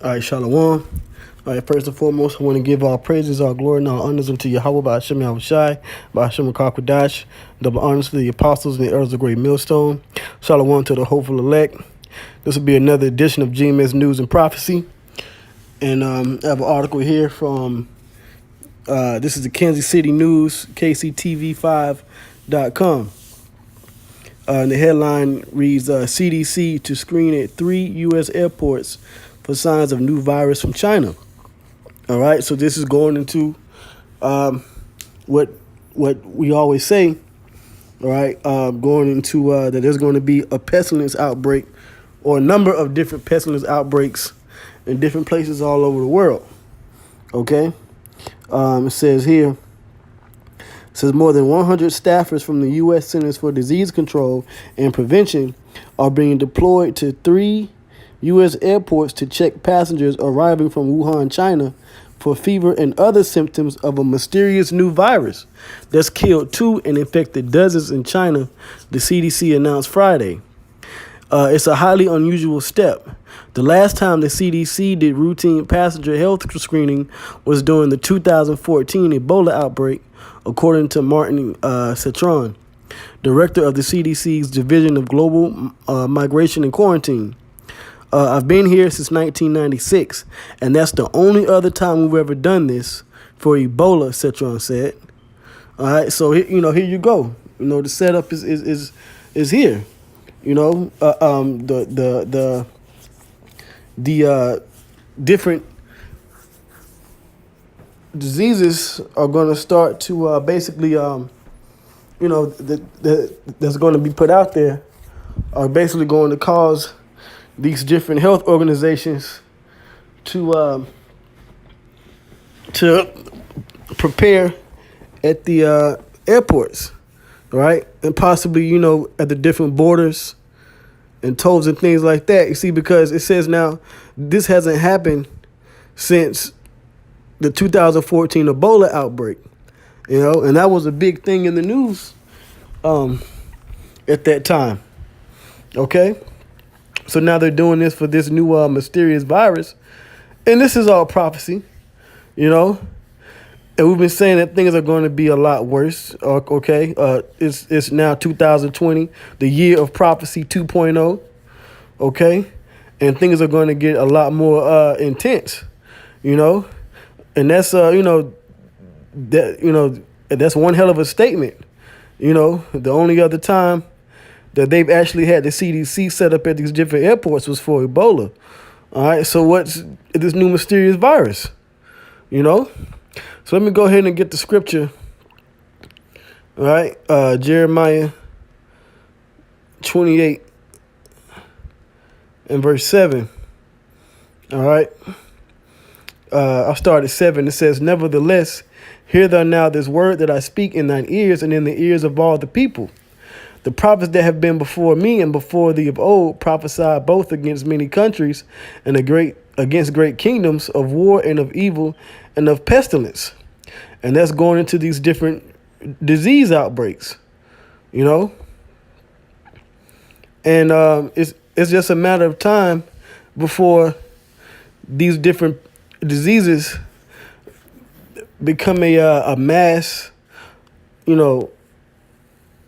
All right, Shalom. All right, first and foremost, I want to give all praises, all glory, and all honors unto Yahweh, by Hashem Yahushai, by Hashem Kakwadash, double honors to the apostles and the elders of Great Millstone. Shalom to the hopeful elect. This will be another edition of GMS News and Prophecy. And I have an article here from, this is the Kansas City News, KCTV5.com. And the headline reads, CDC to screen at 3 U.S. airports for signs of new virus from China. All right, so this is going into what we always say, all right, going into that there's going to be a pestilence outbreak or a number of different pestilence outbreaks in different places all over the world, okay? It says here, more than 100 staffers from the U.S. Centers for Disease Control and Prevention are being deployed to 3 U.S. airports to check passengers arriving from Wuhan, China, for fever and other symptoms of a mysterious new virus that's killed 2 and infected dozens in China, the CDC announced Friday. It's a highly unusual step. The last time the CDC did routine passenger health screening was during the 2014 Ebola outbreak, according to Martin Citron, director of the CDC's Division of Global Migration and Quarantine. I've been here since 1996, and that's the only other time we've ever done this for Ebola, Citron said. All right, so here you go. The setup is here. The different diseases are going to start to basically, that's going to be put out there are basically going to cause these different health organizations to prepare at the airports, right? And possibly, at the different borders and tolls and things like that. You see, because it says now this hasn't happened since the 2014 Ebola outbreak, and that was a big thing in the news at that time. Okay? So now they're doing this for this new mysterious virus. And this is all prophecy, And we've been saying that things are going to be a lot worse, okay? It's now 2020, the year of prophecy 2.0, okay? And things are going to get a lot more intense, And that's, that's one hell of a statement, The only other time that they've actually had the CDC set up at these different airports was for Ebola. All right, so what's this new mysterious virus? So let me go ahead and get the scripture. All right, Jeremiah 28 and verse 7. All right, I'll start at 7. It says, "Nevertheless, hear thou now this word that I speak in thine ears and in the ears of all the people. The prophets that have been before me and before thee of old prophesied both against many countries and against great kingdoms of war and of evil and of pestilence." And that's going into these different disease outbreaks, And it's just a matter of time before these different diseases become a mass,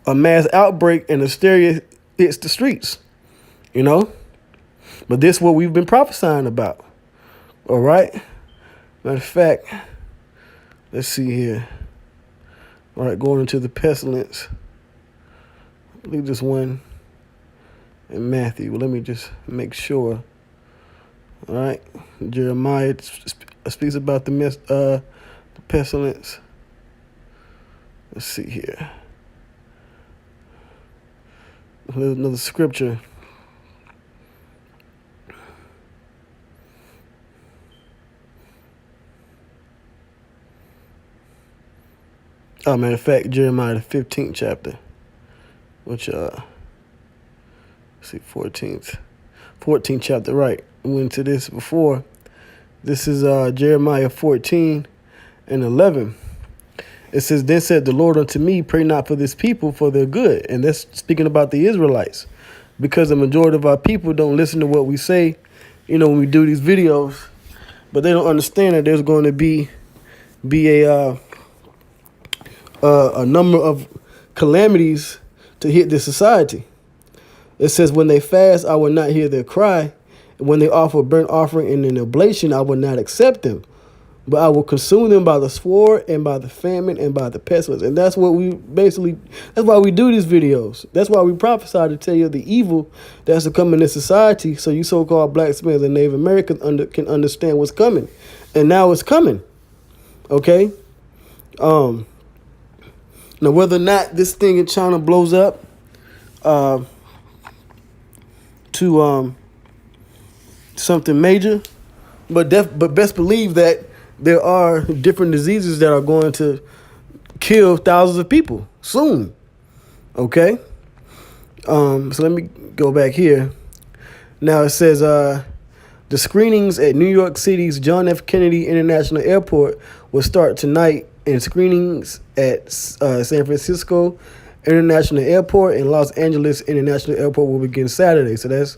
a mass outbreak and hysteria hits the streets, But this is what we've been prophesying about, all right? Matter of fact, let's see here. All right, going into the pestilence. Look at this one in Matthew. Well, let me just make sure. All right, Jeremiah speaks about the pestilence. Let's see here. Another scripture. Matter of fact, Jeremiah the 15th chapter, which see 14th chapter, right? We went to this before. This is Jeremiah 14 and 11. It says, "Then said the Lord unto me, pray not for this people for their good." And that's speaking about the Israelites, because the majority of our people don't listen to what we say when we do these videos, but they don't understand that there's going to be a number of calamities to hit this society. It says, when they fast, I will not hear their cry. And when they offer a burnt offering and an oblation, I will not accept them. But I will consume them by the sword and by the famine and by the pestilence. And that's what that's why we do these videos. That's why we prophesy to tell you the evil that's to come in this society, so you so-called blacks and Native Americans can understand what's coming. And now it's coming. Okay? Now, whether or not this thing in China blows up to something major, but best believe that there are different diseases that are going to kill thousands of people soon. Okay? So let me go back here. Now it says the screenings at New York City's John F. Kennedy International Airport will start tonight, and screenings at San Francisco International Airport and Los Angeles International Airport will begin Saturday. So that's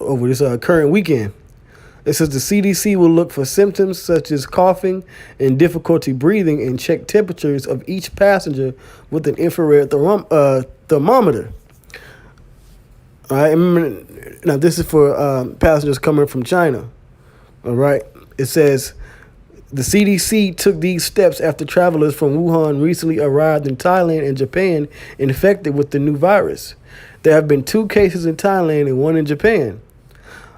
over this current weekend. It says the CDC will look for symptoms such as coughing and difficulty breathing and check temperatures of each passenger with an infrared thermometer. All right, remember, now this is for passengers coming from China. All right, it says the CDC took these steps after travelers from Wuhan recently arrived in Thailand and Japan infected with the new virus. There have been 2 cases in Thailand and 1 in Japan.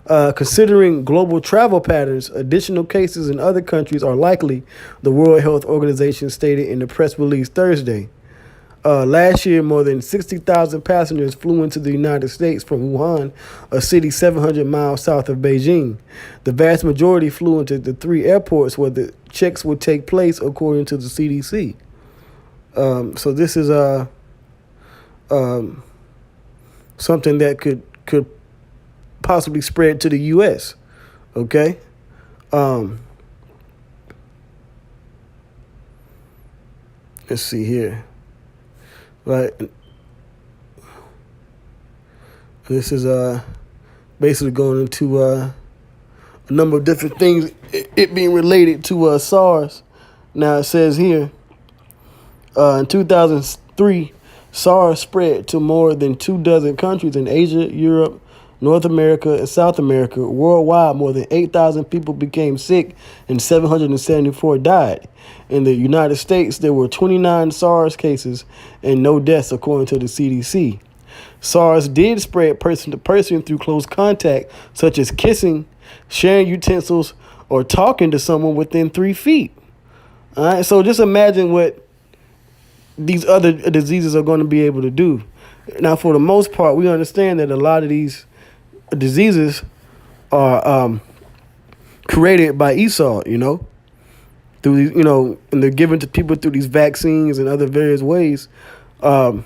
Considering global travel patterns, additional cases in other countries are likely, the World Health Organization stated in the press release Thursday. Last year, more than 60,000 passengers flew into the United States from Wuhan, a city 700 miles south of Beijing. The vast majority flew into the 3 airports where the checks would take place, according to the CDC. So this is something that could possibly spread to the U.S. Okay? Let's see here. Right. This is basically going into a number of different things, it being related to SARS. Now it says here, in 2003, SARS spread to more than 24 countries in Asia, Europe, North America, and South America. Worldwide, more than 8,000 people became sick and 774 died. In the United States, there were 29 SARS cases and no deaths, according to the CDC. SARS did spread person to person through close contact, such as kissing, sharing utensils, or talking to someone within 3 feet. All right, so just imagine what these other diseases are going to be able to do. Now, for the most part, we understand that a lot of these diseases are created by Esau, through these, and they're given to people through these vaccines and other various ways. So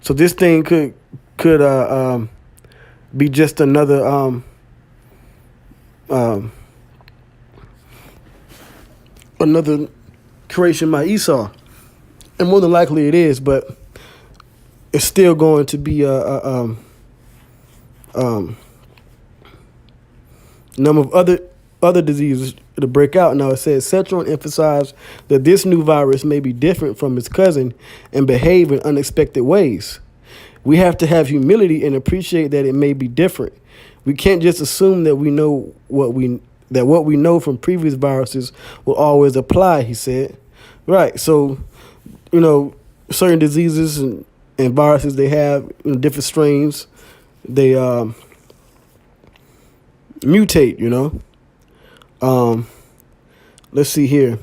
this thing could be just another another creation by Esau, and more than likely it is, but it's still going to be a number of other diseases to break out. Now it says Cetron emphasized that this new virus may be different from its cousin and behave in unexpected ways. We have to have humility and appreciate that it may be different. We can't just assume that we know what we know from previous viruses will always apply, he said. Right. So, certain diseases and viruses, they have different strains. They mutate, Let's see here.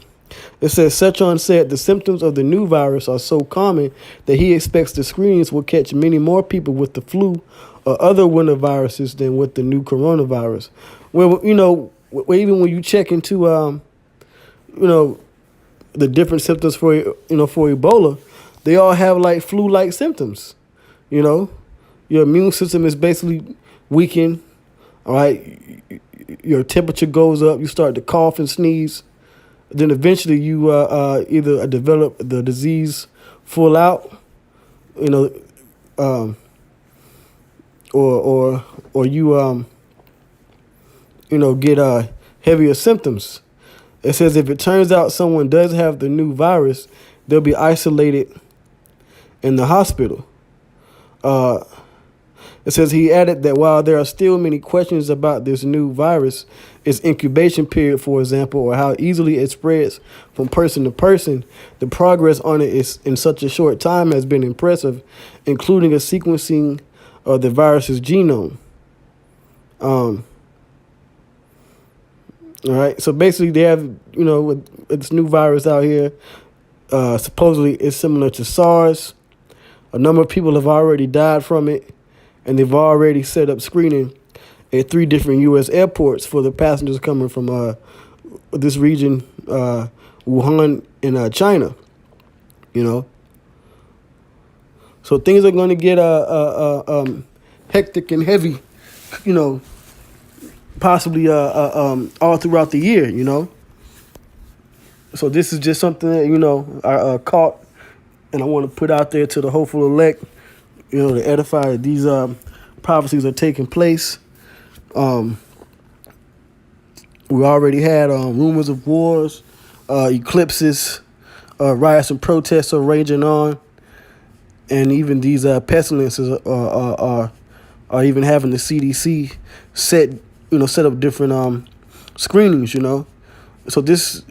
It says Cetron said the symptoms of the new virus are so common that he expects the screenings will catch many more people with the flu or other winter viruses than with the new coronavirus. Well, even when you check into, the different symptoms for Ebola, they all have like flu-like symptoms. Your immune system is basically weakened. All right, your temperature goes up. You start to cough and sneeze. Then eventually you either develop the disease full out, or you get heavier symptoms. It says if it turns out someone does have the new virus, they'll be isolated in the hospital. It says he added that while there are still many questions about this new virus, its incubation period, for example, or how easily it spreads from person to person, the progress on it is in such a short time has been impressive, including a sequencing of the virus's genome. All right, so basically they have, with this new virus out here, supposedly it's similar to SARS. A number of people have already died from it, and they've already set up screening at 3 different U.S. airports for the passengers coming from this region, Wuhan in China. So things are going to get hectic and heavy, possibly all throughout the year. So this is just something that I caught, and I want to put out there to the hopeful elect, to edify that these prophecies are taking place. We already had rumors of wars, eclipses, riots and protests are raging on, and even these pestilences are even having the CDC set up different screenings. So this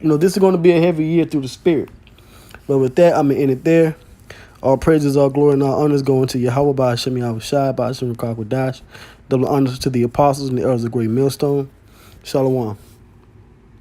is going to be a heavy year through the spirit. But with that, I'm going to end it there. All praises, all glory, and all honors going to Yahweh, by Hashem Yahushai, by Hashem Rakakwadash. Double honors to the apostles and the elders of the great millstone. Shalom.